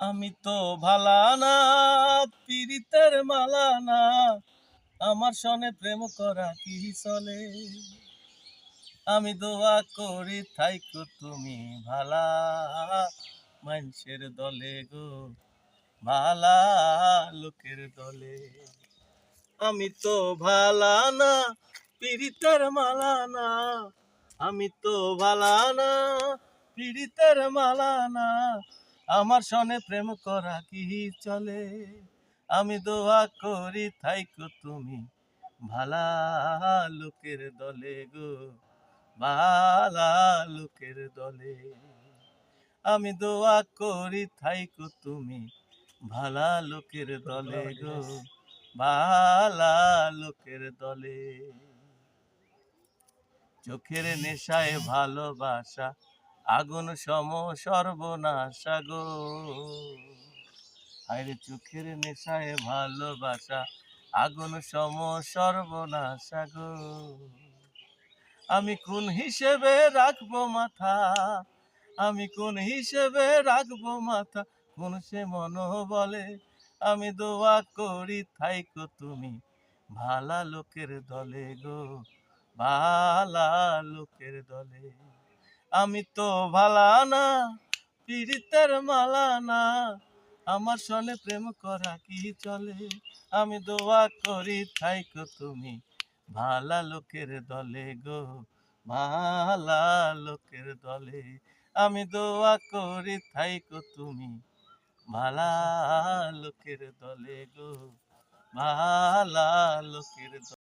আমি তো ভালা না, পীড়িতের মালা না, আমার সনে প্রেম করা কি চলে? আমি দোয়া করি থাইকো তুমি ভালা, মানুষের দলে গো, ভালা লোকের দলে। আমি তো ভালা না, পীড়িতের মালা না, আমি তো ভালা না, পীড়িতের মালা না, আমার সনে প্রেম করা কি চলে? আমি দোয়া করি থাইকো তুমি ভালা লোকের দলে গো, ভালা লোকের দলে। আমি দোয়া করি থাইকো তুমি ভালা লোকের দলে গো, ভালা লোকের দলে। চোখের নেশায় ভালোবাসা আগুন সম সর্বনাশা গো, আরে চোখের নেশায় ভালোবাসা আগুন সম সর্বনাশা গো। আমি কোন হিসেবে রাখবো মাথা, আমি কোন হিসেবে রাখবো মাথা, কোন সে মন বলে? আমি দোয়া করি থাইকো তুমি ভালা লোকের দলে গো, ভালা লোকের দলে। আমি তো ভালা না, পীড়িতের মালা না, আমার সনে প্রেম করা কি চলে? আমি দোয়া করি থাইকো তুমি ভালা লোকের দলে গো, ভালা লোকের দলে। আমি দোয়া করি থাইকো তুমি ভালা লোকের দলে গো, ভালা লোকের দলে।